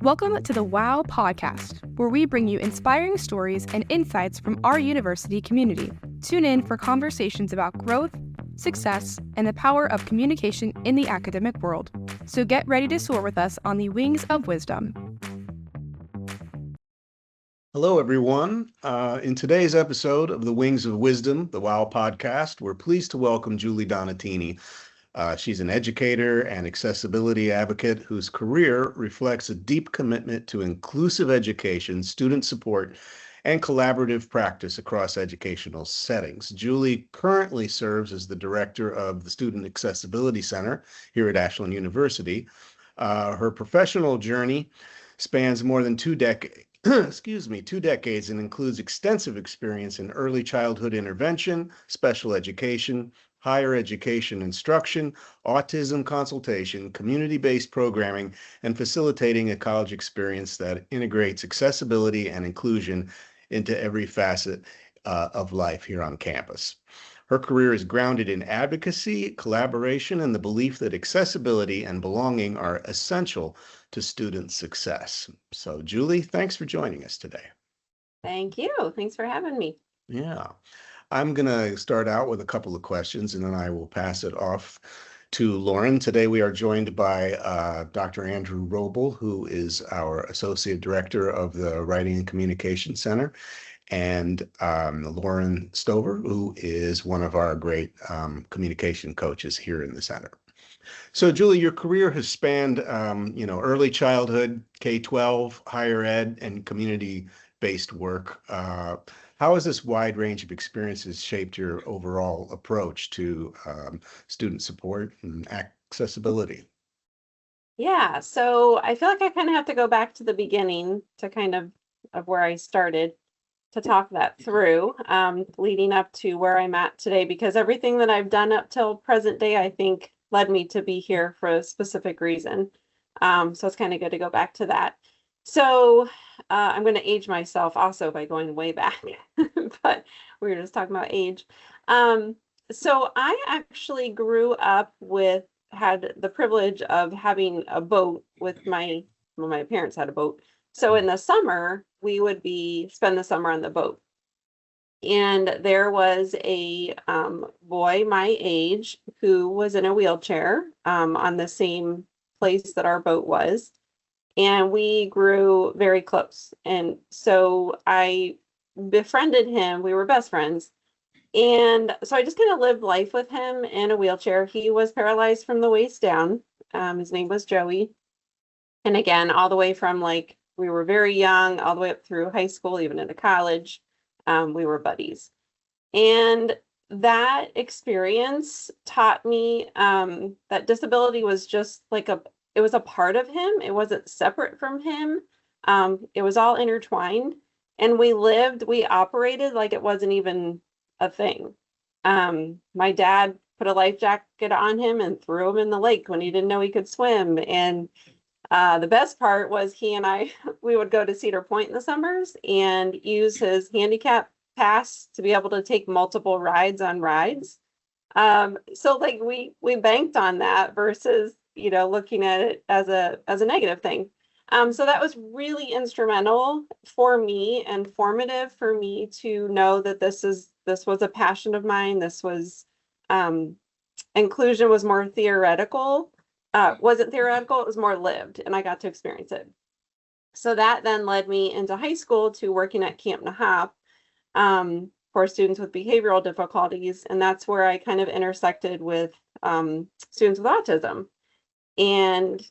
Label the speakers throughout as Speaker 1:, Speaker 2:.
Speaker 1: Welcome to the WoW podcast, where we bring you inspiring stories and insights from our university community. Tune in for conversations about growth, success, and the power of communication in the academic world. So get ready to soar with us on the wings of wisdom.
Speaker 2: Hello, everyone. In today's episode of the Wings of Wisdom, the WoW podcast, we're pleased to welcome Julie Donatini. She's an educator and accessibility advocate whose career reflects a deep commitment to inclusive education, student support, and collaborative practice across educational settings. Julie currently serves as the director of the Student Accessibility Center here at Ashland University. Her professional journey spans more than 2 decades. 2 decades, and includes extensive experience in early childhood intervention, special education, higher education instruction, autism consultation, community-based programming, and facilitating a college experience that integrates accessibility and inclusion into every facet of life here on campus. Her career is grounded in advocacy, collaboration, and the belief that accessibility and belonging are essential to student success. So, Julie, thanks for joining us today.
Speaker 3: Thank you. Thanks for having me.
Speaker 2: Yeah. I'm going to start out with a couple of questions, and then I will pass it off to Lauren. Today, we are joined by Dr. Andrew Roble, who is our Associate Director of the Writing and Communication Center, and Lauren Stover, who is one of our great communication coaches here in the center. So, Julie, your career has spanned, early childhood, K-12, higher ed, and community-based work. How has this wide range of experiences shaped your overall approach to student support and accessibility?
Speaker 3: Yeah, so I feel like I kind of have to go back to the beginning to kind of where I started to talk that through, leading up to where I'm at today, because everything that I've done up till present day, I think led me to be here for a specific reason. So it's kind of good to go back to that. So I'm going to age myself also by going way back, but we were just talking about age. So I actually grew up had the privilege of having a boat with my parents had a boat. So in the summer, we would spend the summer on the boat. And there was a boy my age who was in a wheelchair on the same place that our boat was. And we grew very close. And so I befriended him. We were best friends. And so I just kind of lived life with him in a wheelchair. He was paralyzed from the waist down. His name was Joey. And again, all the way from we were very young, all the way up through high school, even into college, we were buddies. And that experience taught me that disability was just it was a part of him. It wasn't separate from him. It was all intertwined. And we operated like it wasn't even a thing. My dad put a life jacket on him and threw him in the lake when he didn't know he could swim. And the best part was he and we would go to Cedar Point in the summers and use his handicap pass to be able to take multiple rides on rides. So we banked on that versus, looking at it as a negative thing. So that was really instrumental for me and formative for me to know that this was a passion of mine. This was inclusion was more theoretical. Wasn't theoretical, it was more lived, and I got to experience it. So that then led me into high school to working at Camp Nahop for students with behavioral difficulties. And that's where I kind of intersected with students with autism and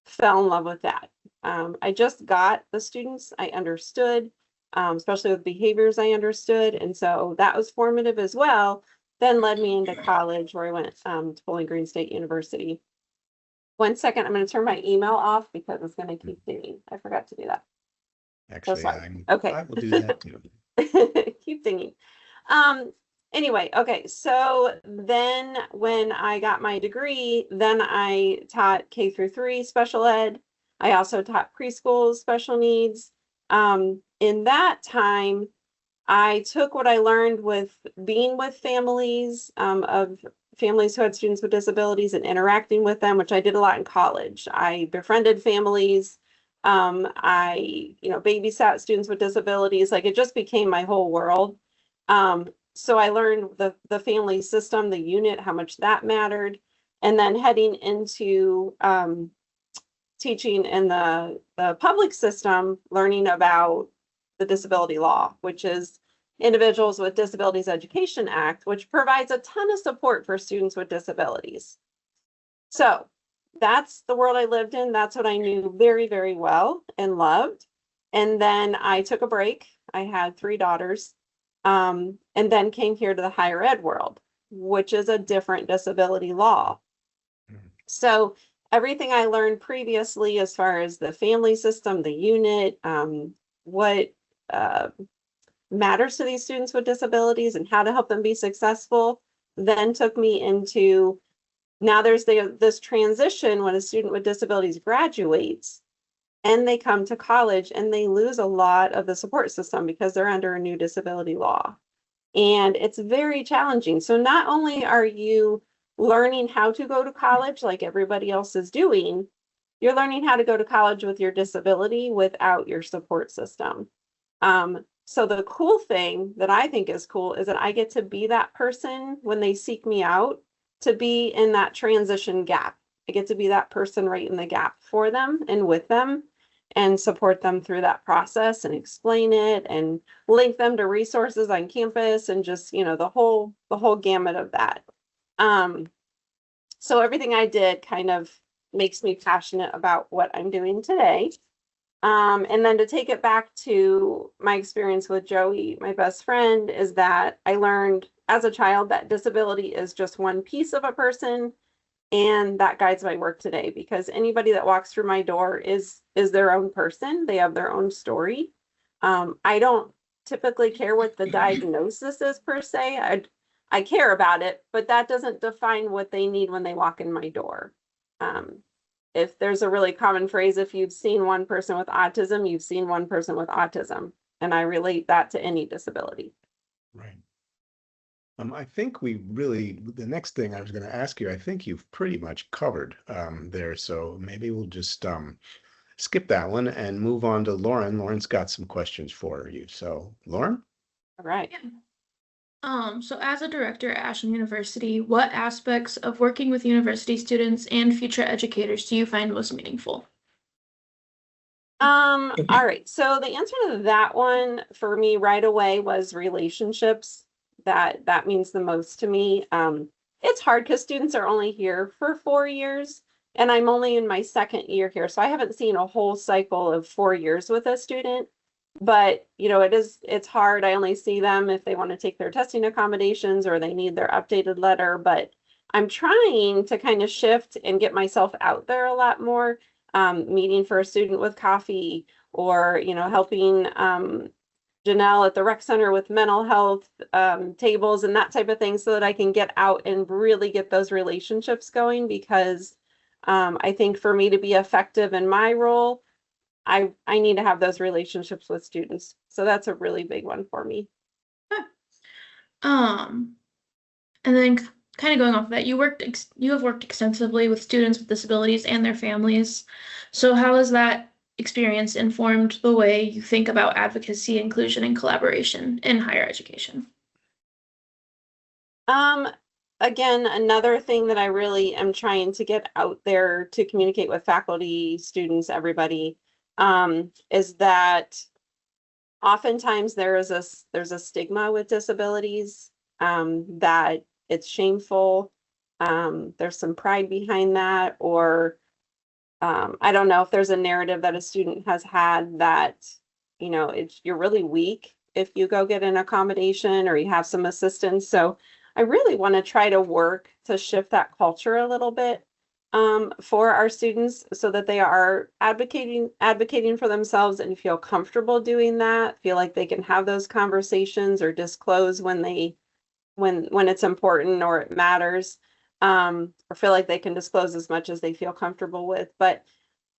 Speaker 3: fell in love with that. I just got the students I understood, especially with behaviors I understood. And so that was formative as well. Then led me into college where I went to Bowling Green State University. 1 second, I'm going to turn my email off because it's going to keep dinging. I forgot to do that.
Speaker 2: Actually,
Speaker 3: okay.
Speaker 2: I will do that too.
Speaker 3: Keep dinging. Anyway, okay. So then when I got my degree, then I taught K-3 special ed. I also taught preschool special needs. In that time, I took what I learned with being with families of families who had students with disabilities and interacting with them, which I did a lot in college. I befriended families I, babysat students with disabilities. Like it just became my whole world. So I learned the family system, the unit, how much that mattered. And then heading into teaching in the public system, learning about the disability law, which is Individuals with Disabilities Education Act, which provides a ton of support for students with disabilities. So that's the world I lived in. That's what I knew very, very well and loved. And then I took a break. I had 3 daughters, and then came here to the higher ed world, which is a different disability law. So everything I learned previously, as far as the family system, the unit, what matters to these students with disabilities and how to help them be successful, then took me into, now there's this transition when a student with disabilities graduates and they come to college and they lose a lot of the support system because they're under a new disability law. And it's very challenging. So not only are you learning how to go to college like everybody else is doing, you're learning how to go to college with your disability without your support system. So the cool thing that I think is cool is that I get to be that person when they seek me out, to be in that transition gap. I get to be that person right in the gap for them and with them, and support them through that process and explain it and link them to resources on campus and just, the whole gamut of that. So everything I did kind of makes me passionate about what I'm doing today. And then to take it back to my experience with Joey, my best friend, is that I learned as a child that disability is just one piece of a person, and that guides my work today, because anybody that walks through my door is their own person. They have their own story. I don't typically care what the diagnosis is per se. I care about it, but that doesn't define what they need when they walk in my door. If there's a really common phrase, if you've seen one person with autism, you've seen one person with autism. And I relate that to any disability.
Speaker 2: Right. I think the next thing I was going to ask you, I think you've pretty much covered there. So maybe we'll just skip that one and move on to Lauren. Lauren's got some questions for you. So Lauren?
Speaker 3: All right.
Speaker 4: Yeah. So as a director at Ashland University, what aspects of working with university students and future educators do you find most meaningful?
Speaker 3: All right. So the answer to that one for me right away was relationships. That means the most to me. It's hard because students are only here for 4 years, and I'm only in my 2nd year here. So I haven't seen a whole cycle of 4 years with a student. But it's hard. I only see them if they want to take their testing accommodations or they need their updated letter. But I'm trying to kind of shift and get myself out there a lot more, meeting for a student with coffee, or helping Janelle at the rec center with mental health tables and that type of thing, so that I can get out and really get those relationships going. Because I think for me to be effective in my role, I need to have those relationships with students. So that's a really big one for me.
Speaker 4: And then kind of going off of that, you have worked extensively with students with disabilities and their families. So how has that experience informed the way you think about advocacy, inclusion, and collaboration in higher education?
Speaker 3: Again, another thing that I really am trying to get out there to communicate with faculty, students, everybody, is that oftentimes there's a stigma with disabilities, that it's shameful. There's some pride behind that, or I don't know if there's a narrative that a student has had that, you're really weak if you go get an accommodation or you have some assistance. So I really want to try to work to shift that culture a little bit, for our students, so that they are advocating for themselves and feel comfortable doing that, feel like they can have those conversations or disclose when it's important or it matters, or feel like they can disclose as much as they feel comfortable with. But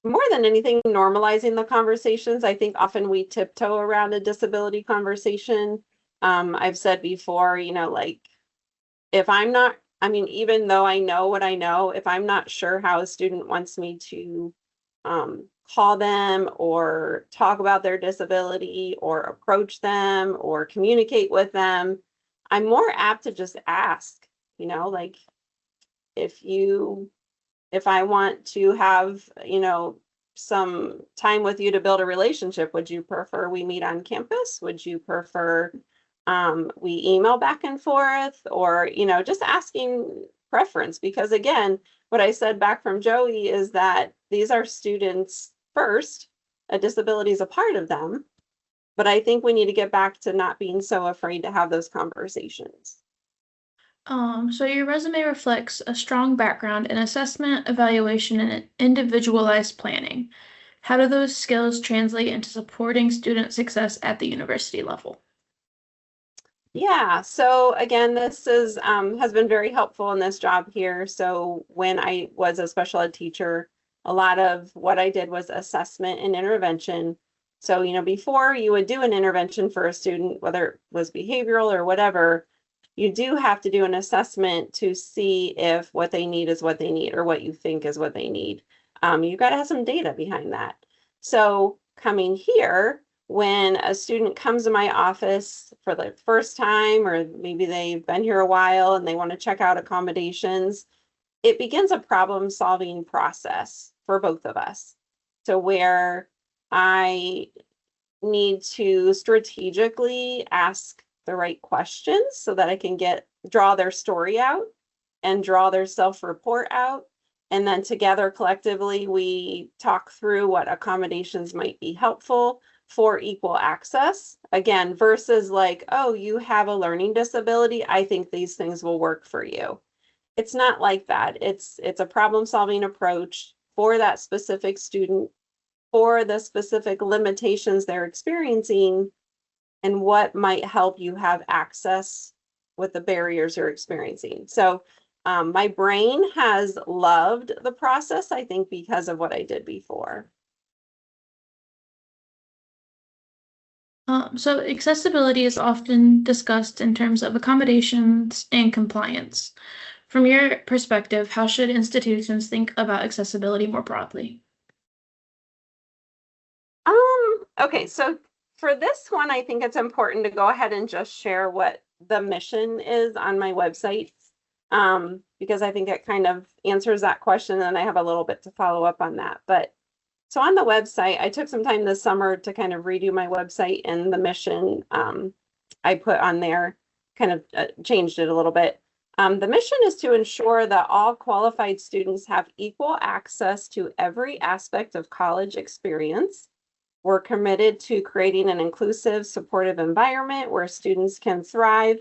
Speaker 3: more than anything, normalizing the conversations. I think often we tiptoe around a disability conversation. I've said before, like, if I'm not, even though I know what I know, if I'm not sure how a student wants me to call them or talk about their disability or approach them or communicate with them. I'm more apt to just ask, like if I want to have, some time with you to build a relationship, would you prefer we meet on campus? Would you prefer we email back and forth? Or, just asking preference, because again, what I said back from Joey is that these are students first. A disability is a part of them, but I think we need to get back to not being so afraid to have those conversations.
Speaker 4: So your resume reflects a strong background in assessment, evaluation, and individualized planning. How do those skills translate into supporting student success at the university level?
Speaker 3: Yeah, so again, this is has been very helpful in this job here. So when I was a special ed teacher, a lot of what I did was assessment and intervention. So, before you would do an intervention for a student, whether it was behavioral or whatever, you do have to do an assessment to see if what they need is what they need, or what you think is what they need. You've got to have some data behind that. So coming here, when a student comes to my office for the first time, or maybe they've been here a while and they want to check out accommodations, it begins a problem-solving process for both of us. So where I need to strategically ask the right questions so that I can draw their story out and draw their self-report out. And then together collectively, we talk through what accommodations might be helpful for equal access. Again, versus like, oh, you have a learning disability, I think these things will work for you. It's not like that. It's a problem-solving approach for that specific student, for the specific limitations they're experiencing, and what might help you have access with the barriers you're experiencing. So my brain has loved the process, I think, because of what I did before.
Speaker 4: So accessibility is often discussed in terms of accommodations and compliance. From your perspective, how should institutions think about accessibility more broadly?
Speaker 3: Okay, so for this one, I think it's important to go ahead and just share what the mission is on my website, because I think it kind of answers that question, and I have a little bit to follow up on that. But so on the website, I took some time this summer to kind of redo my website, and the mission I put on there kind of changed it a little bit. The mission is to ensure that all qualified students have equal access to every aspect of college experience. We're committed to creating an inclusive, supportive environment where students can thrive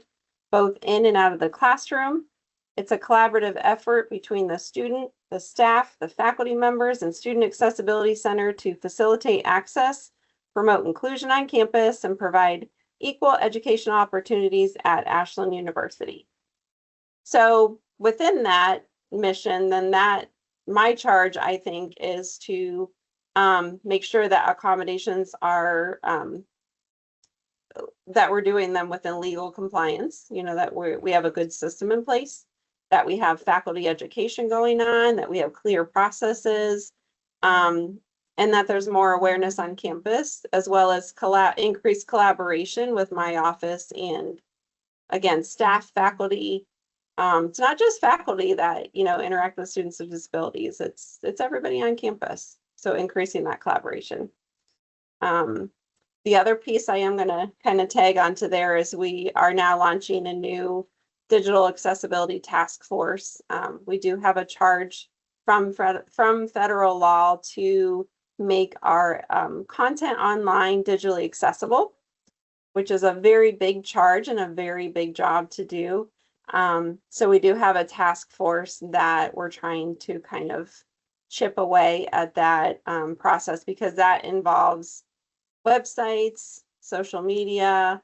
Speaker 3: both in and out of the classroom. It's a collaborative effort between the student, the staff, the faculty members, and Student Accessibility Center to facilitate access, promote inclusion on campus, and provide equal educational opportunities at Ashland University. So within that mission, then my charge, I think, is to make sure that accommodations are that we're doing them within legal compliance, that we have a good system in place, that we have faculty education going on, that we have clear processes, and that there's more awareness on campus, as well as increased collaboration with my office and, again, staff, faculty. It's not just faculty that interact with students with disabilities. It's everybody on campus. So increasing that collaboration. The other piece I am going to kind of tag onto there is we are now launching a new digital accessibility task force. We do have a charge from federal law to make our content online digitally accessible, which is a very big charge and a very big job to do. So we do have a task force that we're trying to kind of chip away at that process, because that involves websites, social media,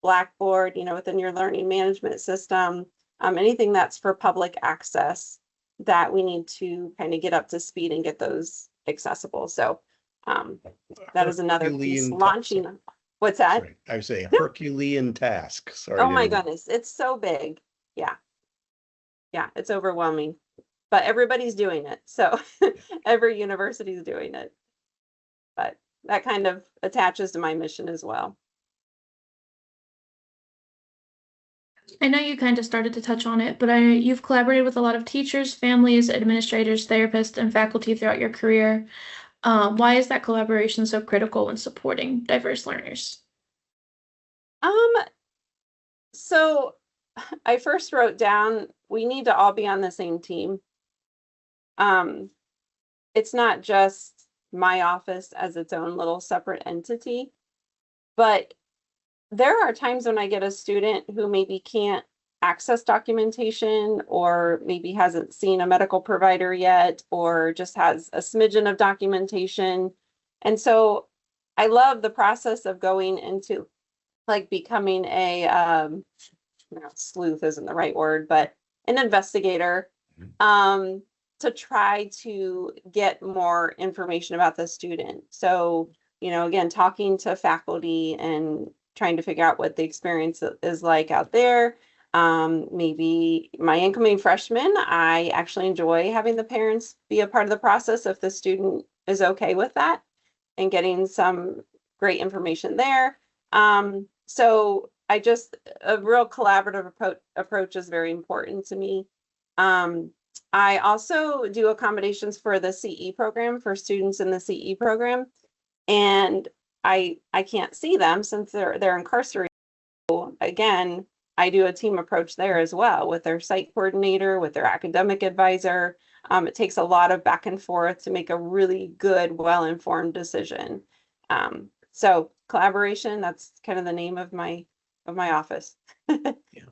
Speaker 3: Blackboard, within your learning management system, anything that's for public access that we need to kind of get up to speed and get those accessible. So that is another piece. Launching. What's that?
Speaker 2: Sorry, I would say Herculean task. Sorry.
Speaker 3: Oh my goodness, it's so big. Yeah, it's overwhelming, but everybody's doing it. So every university is doing it. but that kind of attaches to my mission as well.
Speaker 4: I know you kind of started to touch on it, but you've collaborated with a lot of teachers, families, administrators, therapists, and faculty throughout your career. Why is that collaboration so critical when supporting diverse learners?
Speaker 3: Um, so I first wrote down, we need to all be on the same team. It's not just my office as its own little separate entity, but there are times when I get a student who maybe can't access documentation, or maybe hasn't seen a medical provider yet, or just has a smidgen of documentation. And so I love the process of going into like becoming a sleuth isn't the right word, but an investigator, to try to get more information about the student. So, again, talking to faculty and trying to figure out what the experience is like out there. Maybe my incoming freshman, I actually enjoy having the parents be a part of the process if the student is okay with that, and getting some great information there. So a real collaborative approach is very important to me. I also do accommodations for the CE program, for students in the CE program, and I can't see them since they're incarcerated. So again, I do a team approach there as well with their site coordinator, with their academic advisor. It takes a lot of back and forth to make a really good, well-informed decision. So collaboration, that's kind of the name of my office.
Speaker 2: Yeah.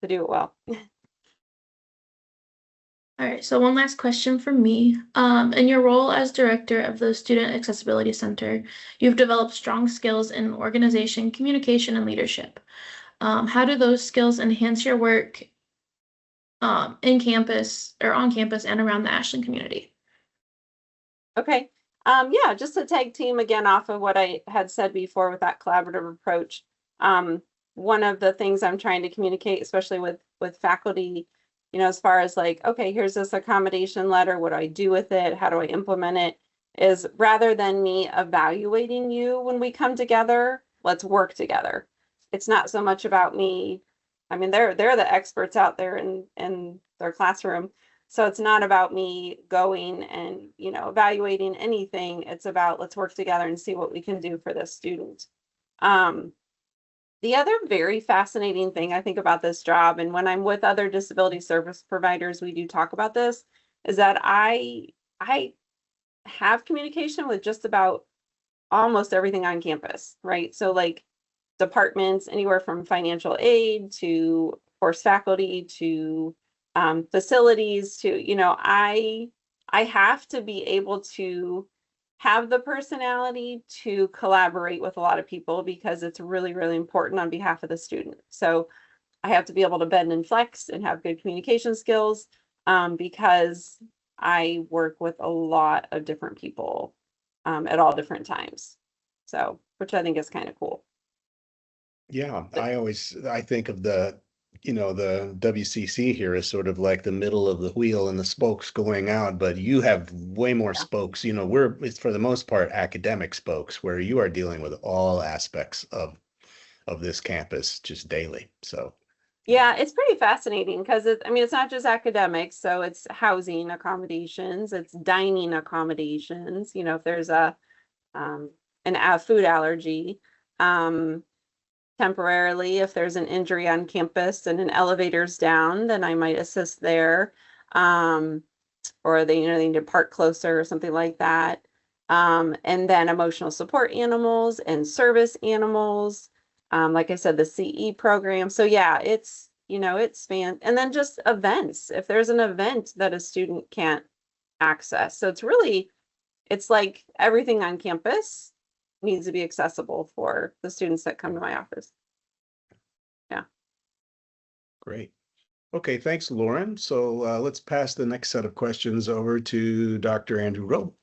Speaker 3: To do it well.
Speaker 4: All right, so one last question from me. In your role as director of the Student Accessibility Center, you've developed strong skills in organization, communication, and leadership. How do those skills enhance your work in campus or on campus and around the Ashland community?
Speaker 3: Okay. Yeah, just to tag team again off of what I had said before with that collaborative approach. One of the things I'm trying to communicate, especially with faculty, as far as like, okay, here's this accommodation letter, what do I do with it? How do I implement it? Is rather than me evaluating you when we come together, let's work together. It's not so much about me. I mean, they're the experts out there in their classroom. So it's not about me going and, evaluating anything. It's about let's work together and see what we can do for this student. The other very fascinating thing I think about this job, and when I'm with other disability service providers, we do talk about this, is that I have communication with just about almost everything on campus, right? So like departments, anywhere from financial aid to course faculty to facilities to, I have to be able to have the personality to collaborate with a lot of people because it's really, really important on behalf of the student. So I have to be able to bend and flex and have good communication skills, because I work with a lot of different people at all different times. So, which I think is kind of cool.
Speaker 2: Yeah, I think of the WCC here is sort of like the middle of the wheel and the spokes going out, but you have way more spokes. It's for the most part academic spokes where you are dealing with all aspects of this campus just daily. So
Speaker 3: yeah, it's pretty fascinating because it's not just academics. So it's housing accommodations, it's dining accommodations. If there's a food allergy, temporarily, if there's an injury on campus and an elevator's down, then I might assist there. Or they need to park closer or something like that. And then emotional support animals and service animals. Like I said, the CE program. So yeah, it's spans. And then just events. If there's an event that a student can't access. So it's like everything on campus needs to be accessible for the students that come to my office. Yeah.
Speaker 2: great. Okay, thanks, Lauren. So let's pass the next set of questions over to Dr. Andrew Rowe.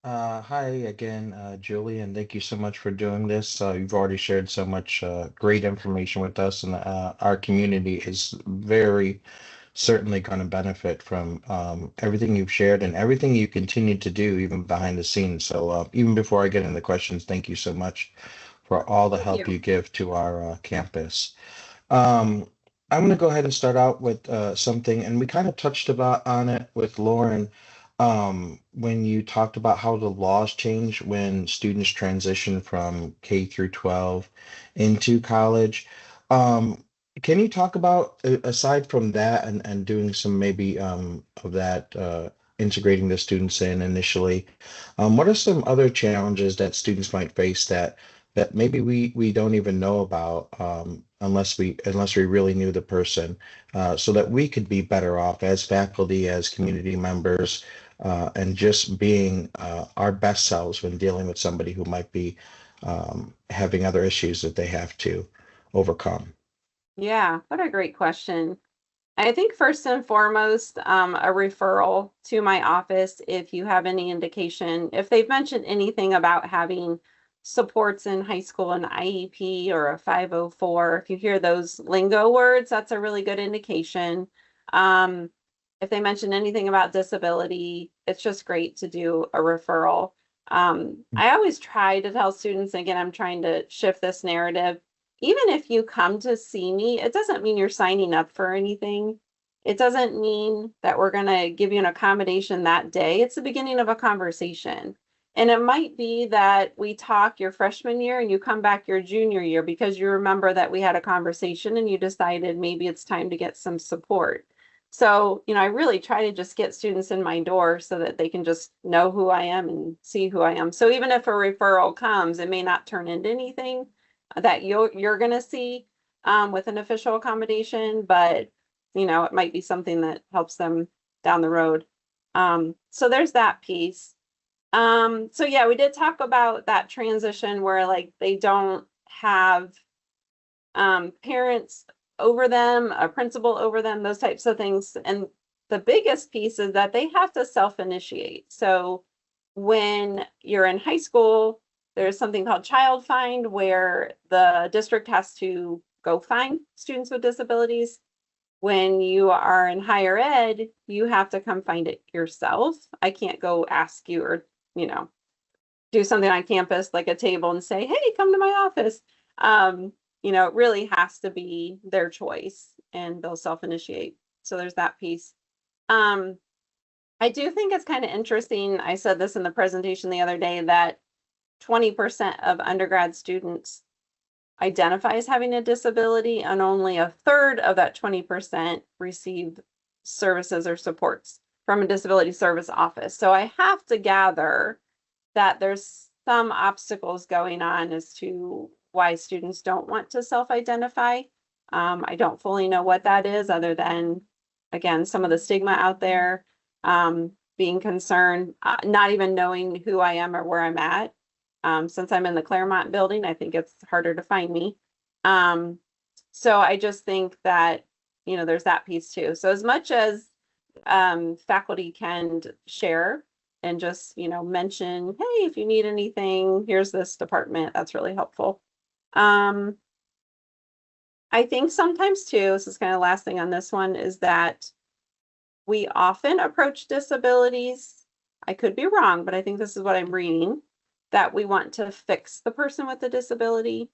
Speaker 5: Hi again, Julie, and thank you so much for doing this. You've already shared so much great information with us, and our community is very certainly going to benefit from everything you've shared and everything you continue to do, even behind the scenes. So even before I get into the questions, thank you so much for all the
Speaker 3: Thank
Speaker 5: help
Speaker 3: you.
Speaker 5: you give to our campus. Um, I'm going to go ahead and start out with something, and we kind of touched about on it with Lauren when you talked about how the laws change when students transition from K through 12 into college. Um, can you talk about, aside from that and doing some maybe of that, integrating the students in initially, what are some other challenges that students might face that maybe we don't even know about unless we really knew the person, so that we could be better off as faculty, as community members, and just being our best selves when dealing with somebody who might be having other issues that they have to overcome.
Speaker 3: Yeah, what a great question. I think first and foremost, a referral to my office if you have any indication, if they've mentioned anything about having supports in high school, an IEP or a 504, if you hear those lingo words, that's a really good indication. Um, if they mention anything about disability, it's just great to do a referral. I always try to tell students, again, I'm trying to shift this narrative. Even if you come to see me, it doesn't mean you're signing up for anything. It doesn't mean that we're going to give you an accommodation that day. It's the beginning of a conversation. And it might be that we talk your freshman year and you come back your junior year because you remember that we had a conversation and you decided maybe it's time to get some support. So, I really try to just get students in my door so that they can just know who I am and see who I am. So even if a referral comes, it may not turn into anything that you're going to see with an official accommodation, but it might be something that helps them down the road. So there's that piece. So yeah, we did talk about that transition where like they don't have parents over them, a principal over them, those types of things. And the biggest piece is that they have to self-initiate. So when you're in high school, there's something called Child Find where the district has to go find students with disabilities. When you are in higher ed, you have to come find it yourself. I can't go ask you or, you know, do something on campus like a table and say, hey, come to my office. It really has to be their choice and they'll self-initiate. So there's that piece. Um, I do think it's kind of interesting. I said this in the presentation the other day that 20% of undergrad students identify as having a disability, and only a third of that 20% receive services or supports from a disability service office. So I have to gather that there's some obstacles going on as to why students don't want to self-identify. I don't fully know what that is, other than, again, some of the stigma out there, being concerned, not even knowing who I am or where I'm at. Since I'm in the Claremont building, I think it's harder to find me. So I just think that, there's that piece too. So as much as faculty can share and just, mention, hey, if you need anything, here's this department, that's really helpful. I think sometimes too, this is kind of the last thing on this one, is that we often approach disabilities, I could be wrong, but I think this is what I'm reading, that we want to fix the person with the disability.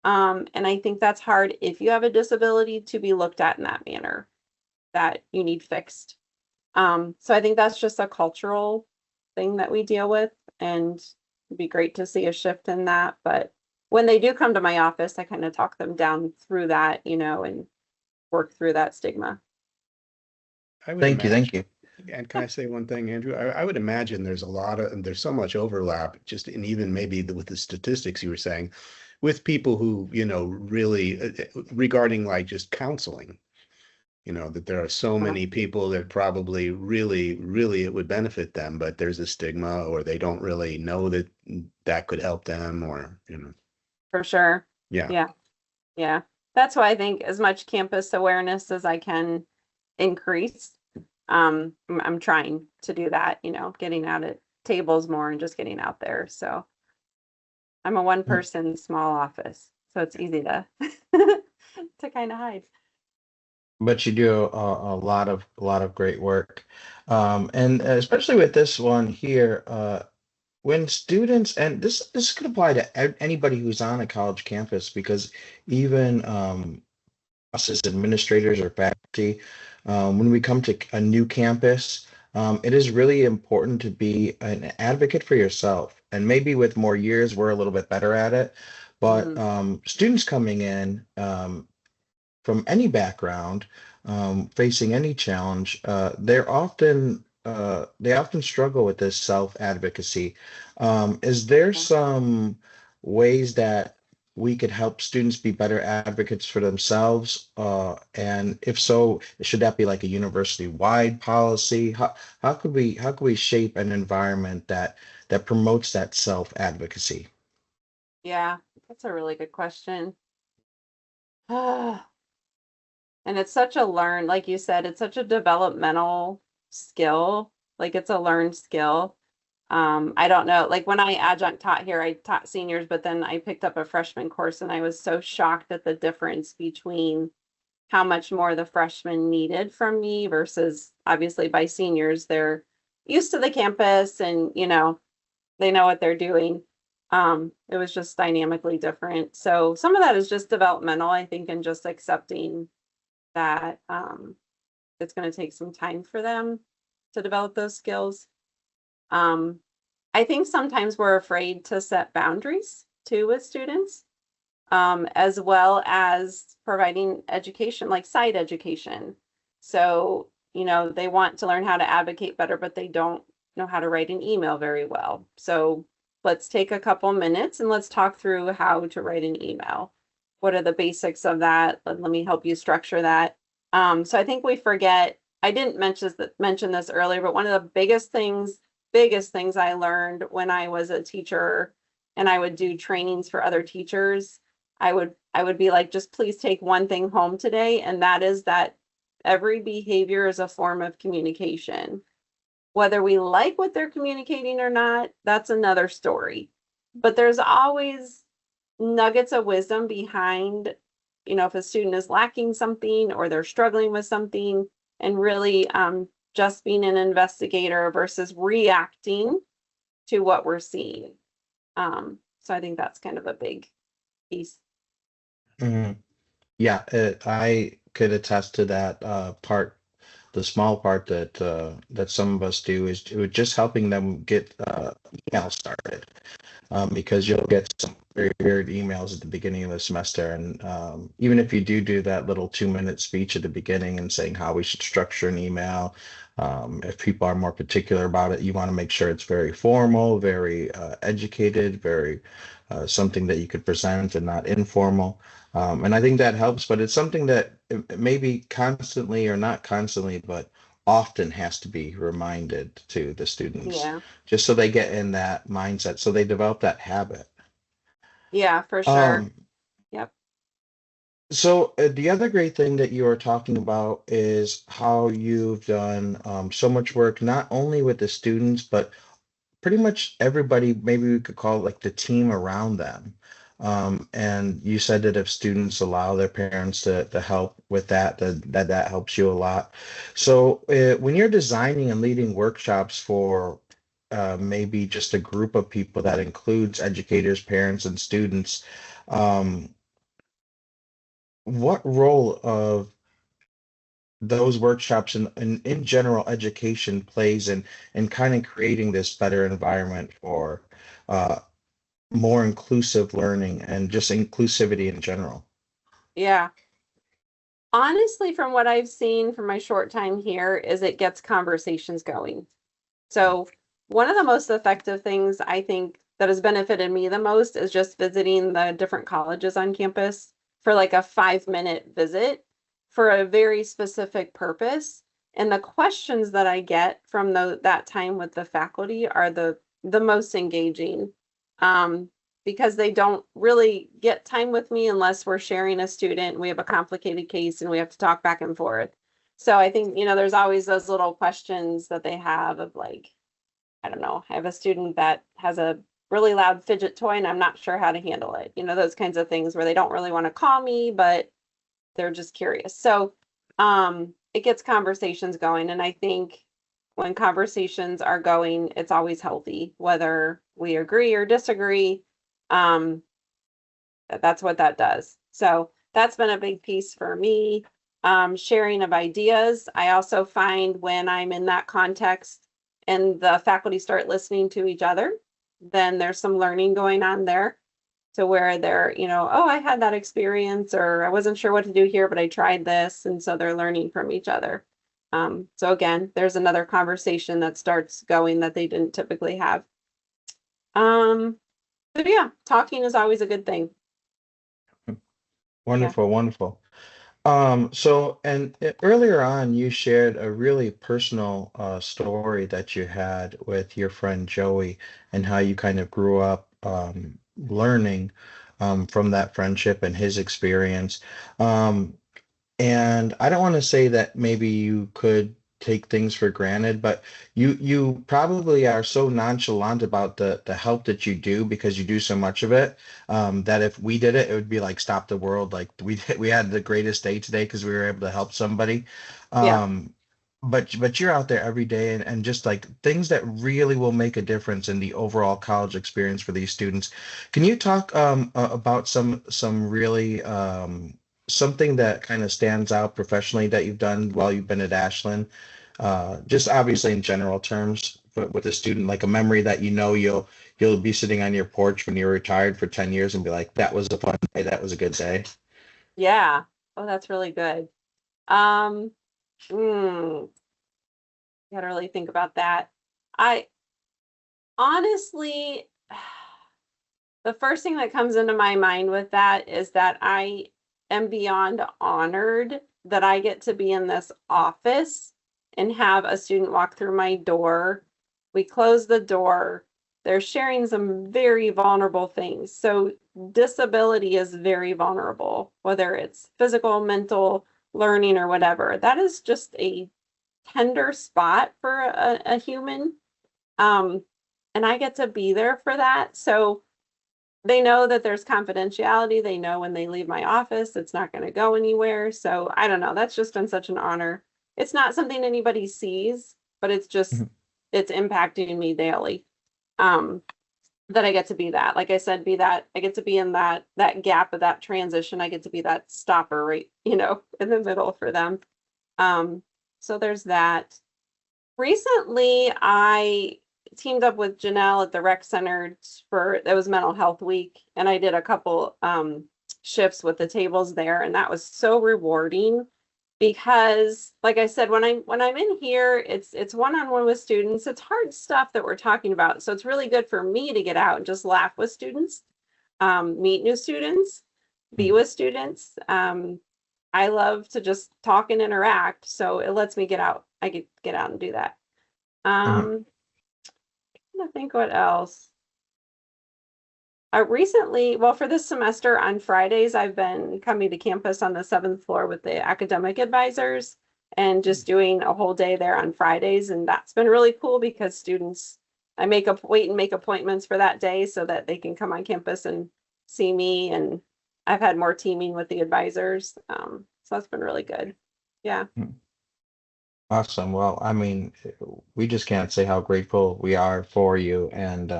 Speaker 3: And I think that's hard if you have a disability to be looked at in that manner, that you need fixed. So I think that's just a cultural thing that we deal with, and it'd be great to see a shift in that. But when they do come to my office, I kind of talk them down through that, and work through that stigma.
Speaker 2: I would
Speaker 5: Thank you,
Speaker 2: imagine,
Speaker 5: thank you.
Speaker 2: and can I say one thing, Andrew? I would imagine there's so much overlap, just and even maybe with the statistics you were saying, with people who, really regarding like just counseling, that there are so many people that probably really, really it would benefit them, but there's a stigma or they don't really know that that could help them or,
Speaker 3: For sure.
Speaker 2: yeah.
Speaker 3: Yeah. Yeah. That's why I think as much campus awareness as I can increase. I'm trying to do that, getting out at tables more and just getting out there. So I'm a one person small office, so it's easy to to kind of hide.
Speaker 5: but you do a lot of great work, and especially with this one here. When students, and this could apply to anybody who's on a college campus, because even us as administrators or faculty, when we come to a new campus, it is really important to be an advocate for yourself. And maybe with more years, we're a little bit better at it. But
Speaker 3: Mhm.
Speaker 5: students coming in, from any background, facing any challenge, they often struggle with this self advocacy. Is there
Speaker 3: Yeah.
Speaker 5: some ways that we could help students be better advocates for themselves? And if so, should that be like a university wide policy? How could we shape an environment that promotes that self advocacy?
Speaker 3: Yeah, that's a really good question. And it's such a learn, like you said, it's such a developmental skill. Like it's a learned skill. I don't know, like when I adjunct taught here, I taught seniors, but then I picked up a freshman course and I was so shocked at the difference between how much more the freshmen needed from me versus obviously by seniors, they're used to the campus and, they know what they're doing. It was just dynamically different. So some of that is just developmental, I think, and just accepting that it's going to take some time for them to develop those skills. Um, I think sometimes we're afraid to set boundaries too with students, as well as providing education, like side education. So, they want to learn how to advocate better, but they don't know how to write an email very well. So let's take a couple minutes and let's talk through how to write an email. What are the basics of that? Let me help you structure that. So I think we forget, I didn't mention this earlier, but one of the biggest things I learned when I was a teacher and I would do trainings for other teachers, I would be like, just please take one thing home today, and that is that every behavior is a form of communication. Whether we like what they're communicating or not, that's another story. But there's always nuggets of wisdom behind, if a student is lacking something or they're struggling with something, and really just being an investigator versus reacting to what we're seeing. So I think that's kind of a big piece.
Speaker 5: Mhm. Yeah, I could attest to that part. The small part that some of us do is just helping them get email started, because you'll get some very weird emails at the beginning of the semester. And even if you do that little 2-minute speech at the beginning and saying how we should structure an email, if people are more particular about it, you want to make sure it's very formal, very educated, very something that you could present and not informal. And I think that helps, but it's something that maybe constantly or not constantly, but often has to be reminded to the students,
Speaker 3: Yeah.
Speaker 5: just so they get in that mindset, so they develop that habit.
Speaker 3: Yeah, for sure.
Speaker 5: Um,
Speaker 3: Yep.
Speaker 5: so the other great thing that you are talking about is how you've done so much work, not only with the students, but pretty much everybody, maybe we could call it like the team around them. And you said that if students allow their parents to help with that, that helps you a lot. So when you're designing and leading workshops for maybe just a group of people that includes educators, parents, and students, um, what role of those workshops in general education plays in kind of creating this better environment for uh, more inclusive learning and just inclusivity in general?
Speaker 3: Yeah. Honestly, from what I've seen from my short time here, is it gets conversations going. So one of the most effective things I think that has benefited me the most is just visiting the different colleges on campus for like a 5-minute visit for a very specific purpose. And the questions that I get from that time with the faculty are the most engaging. Because they don't really get time with me unless we're sharing a student, we have a complicated case and we have to talk back and forth. So I think, there's always those little questions that they have of like, I don't know, I have a student that has a really loud fidget toy and I'm not sure how to handle it. Those kinds of things where they don't really want to call me, but they're just curious. So it gets conversations going. And I think when conversations are going, it's always healthy, whether we agree or disagree. Um, that's what that does. So that's been a big piece for me. Sharing of ideas. I also find when I'm in that context and the faculty start listening to each other, then there's some learning going on there to where they're, oh, I had that experience, or I wasn't sure what to do here, but I tried this. And so they're learning from each other. So again, there's another conversation that starts going that they didn't typically have. But yeah, talking is always a good thing.
Speaker 5: Wonderful, wonderful. So, and earlier on, you shared a really personal story that you had with your friend Joey and how you kind of grew up learning from that friendship and his experience. Um, and I don't want to say that maybe you could take things for granted, but you probably are so nonchalant about the help that you do because you do so much of it, that if we did it, it would be like stop the world. Like we had the greatest day today because we were able to help somebody.
Speaker 3: Yeah.
Speaker 5: But you're out there every day and just like things that really will make a difference in the overall college experience for these students. Can you talk about some really something that kind of stands out professionally that you've done while you've been at Ashland? Just obviously in general terms, but with a student, like a memory that you'll be sitting on your porch when you're retired for 10 years and be like, that was a fun day, that was a good day.
Speaker 3: Yeah. Oh, that's really good. Um, Gotta really think about that. I honestly, the first thing that comes into my mind with that is that I am beyond honored that I get to be in this office and have a student walk through my door. We close the door. They're sharing some very vulnerable things. So disability is very vulnerable, whether it's physical, mental, learning, or whatever. That is just a tender spot for a human. And I get to be there for that. So they know that there's confidentiality. They know when they leave my office, it's not going to go anywhere. So I don't know. That's just been such an honor. It's not something anybody sees, but it's just,
Speaker 5: Mhm.
Speaker 3: it's impacting me daily. That I get to be that. Like I said, be that, I get to be in that gap of that transition. I get to be that stopper right, in the middle for them. So there's that. Recently, I teamed up with Janelle at the rec center for it was mental health week, and I did a couple shifts with the tables there, and that was so rewarding because, like I said, when I'm in here, it's one-on-one with students. It's hard stuff that we're talking about, so it's really good for me to get out and just laugh with students, meet new students, be with students. I love to just talk and interact, so it lets me get out. I could get out and do that.
Speaker 5: Mhm.
Speaker 3: I think what else. Recently, well, for this semester on Fridays, I've been coming to campus on the 7th floor with the academic advisors and just doing a whole day there on Fridays. And that's been really cool because students, I wait and make appointments for that day so that they can come on campus and see me. And I've had more teaming with the advisors. So that's been really good. Yeah.
Speaker 5: Awesome. Well, I mean, we just can't say how grateful we are for you and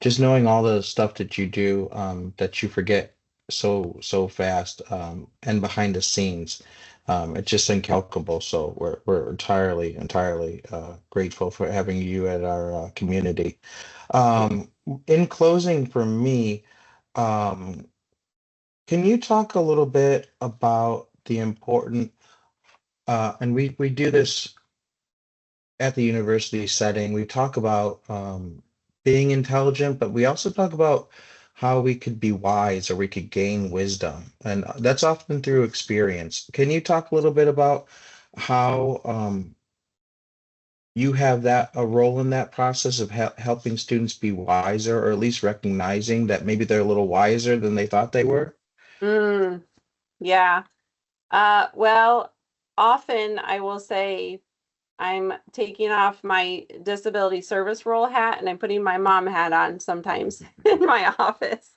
Speaker 5: just knowing all the stuff that you do that you forget so fast and behind the scenes. It's just incalculable. So we're entirely grateful for having you at our community. In closing for me, um, can you talk a little bit about the important and we do this at the university setting, we talk about being intelligent, but we also talk about how we could be wise or we could gain wisdom. And that's often through experience. Can you talk a little bit about how you have that a role in that process of helping students be wiser, or at least recognizing that maybe they're a little wiser than they thought they were?
Speaker 3: Mm, yeah. Well, often I will say I'm taking off my disability service role hat and I'm putting my mom hat on sometimes in my office.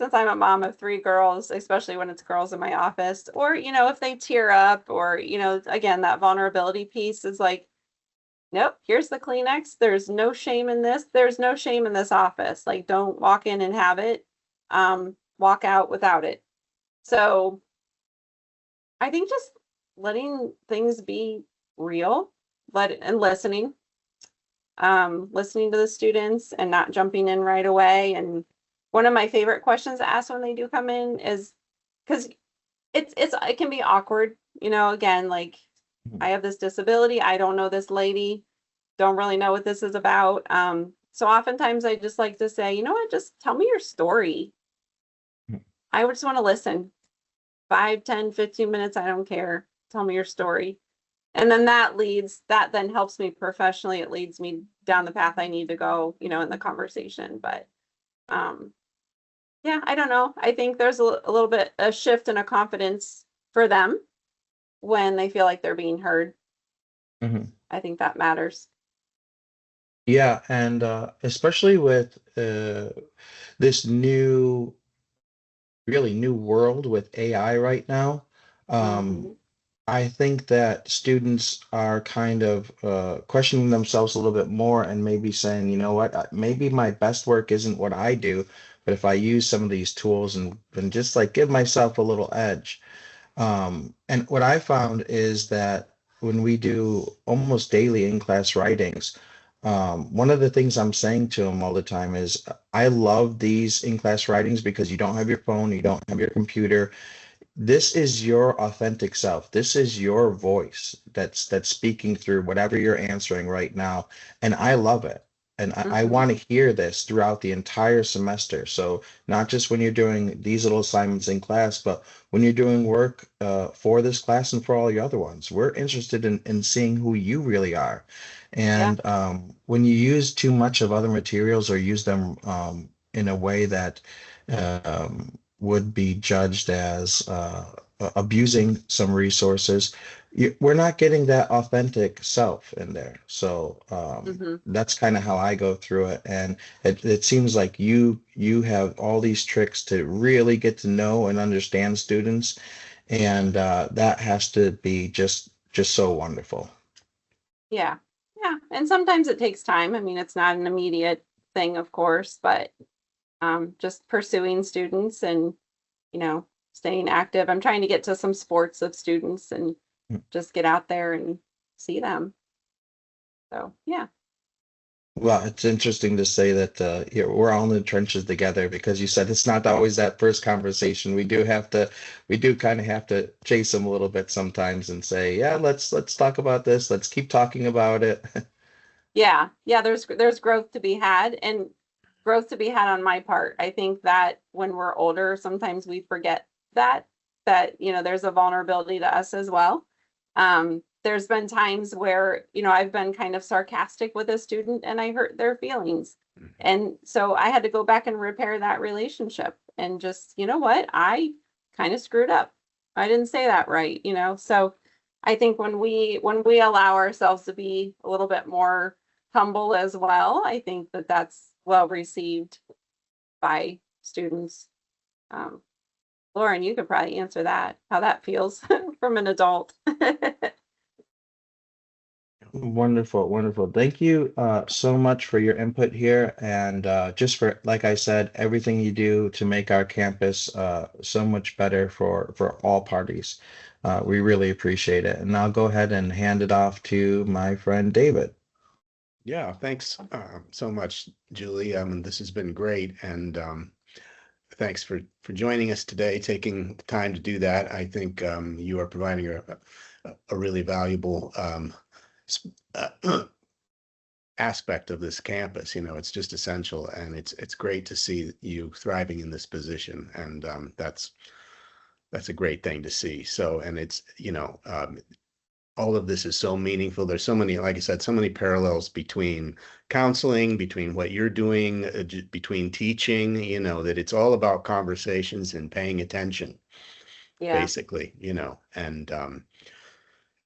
Speaker 3: since I'm a mom of 3 girls, especially when it's girls in my office, or, if they tear up or, again, that vulnerability piece is like, nope, here's the Kleenex. There's no shame in this. There's no shame in this office. Like, don't walk in and have it. Walk out without it. So I think just letting things be real, and listening to the students and not jumping in right away. And one of my favorite questions to ask when they do come in is, because it can be awkward, again, like, I have this disability, I don't know this lady, don't really know what this is about. So oftentimes I just like to say, you know what, just tell me your story. I just want to listen. 5, 10, 15 minutes, I don't care. Tell me your story. And then that then helps me professionally. It leads me down the path I need to go, in the conversation. But yeah, I don't know. I think there's a little bit a shift in a confidence for them when they feel like they're being heard.
Speaker 5: Mm-hmm.
Speaker 3: I think that matters.
Speaker 5: Yeah, and especially with this really new world with AI right now,
Speaker 3: Mhm.
Speaker 5: I think that students are kind of questioning themselves a little bit more and maybe saying, you know what, maybe my best work isn't what I do, but if I use some of these tools and just like give myself a little edge. And what I found is that when we do almost daily in-class writings, one of the things I'm saying to them all the time is, I love these in-class writings because you don't have your phone, you don't have your computer. This is your authentic self. This is your voice that's speaking through whatever you're answering right now. And I love it. And I
Speaker 3: Mhm.
Speaker 5: want to hear this throughout the entire semester. So not just when you're doing these little assignments in class, but when you're doing work for this class and for all your other ones. We're interested in seeing who you really are.
Speaker 3: Yeah.
Speaker 5: And when you use too much of other materials or use them in a way that would be judged as abusing some resources, we're not getting that authentic self in there. So
Speaker 3: Mhm.
Speaker 5: that's kind of how I go through it. And it seems like you have all these tricks to really get to know and understand students, and that has to be just so wonderful.
Speaker 3: Yeah. Yeah. And sometimes it takes time. I mean, it's not an immediate thing, of course, but just pursuing students and, staying active. I'm trying to get to some sports of students and just get out there and see them. So, yeah.
Speaker 5: Well, it's interesting to say that we're all in the trenches together, because you said it's not always that first conversation. We do kind of have to chase them a little bit sometimes and say, yeah, let's talk about this. Let's keep talking about it.
Speaker 3: Yeah. Yeah. There's growth to be had, and growth to be had on my part. I think that when we're older, sometimes we forget that, there's a vulnerability to us as well. There's been times where, I've been kind of sarcastic with a student and I hurt their feelings. And so I had to go back and repair that relationship and just, you know what, I kind of screwed up. I didn't say that right. So I think when we allow ourselves to be a little bit more humble as well, I think that that's well received by students. Um, Lauren, you could probably answer that, how that feels from an adult.
Speaker 5: Wonderful, wonderful. Thank you so much for your input here, and just for, like I said, everything you do to make our campus so much better for all parties. We really appreciate it. And I'll go ahead and hand it off to my friend David.
Speaker 2: Yeah, thanks so much, Julie. This has been great, and thanks for joining us today, taking the time to do that. I think you are providing a really valuable aspect of this campus. It's just essential, and it's great to see you thriving in this position, and that's a great thing to see. So, and it's all of this is so meaningful. There's so many, like I said, so many parallels between counseling, between what you're doing, between teaching, that it's all about conversations and paying attention,
Speaker 3: Yeah.
Speaker 2: basically, and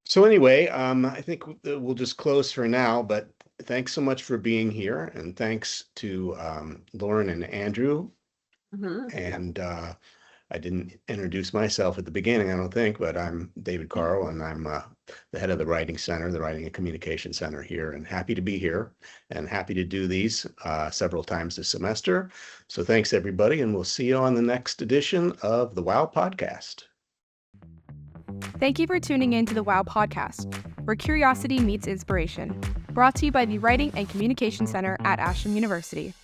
Speaker 2: so anyway, I think we'll just close for now, but thanks so much for being here, and thanks to Lauren and Andrew And I didn't introduce myself at the beginning, I don't think, but I'm David Carl, and I'm the head of the Writing Center, the Writing and Communication Center here, and happy to be here and happy to do these several times this semester. So thanks, everybody, and we'll see you on the next edition of the WoW Podcast.
Speaker 1: Thank you for tuning in to the WoW Podcast, where curiosity meets inspiration. Brought to you by the Writing and Communication Center at Ashland University.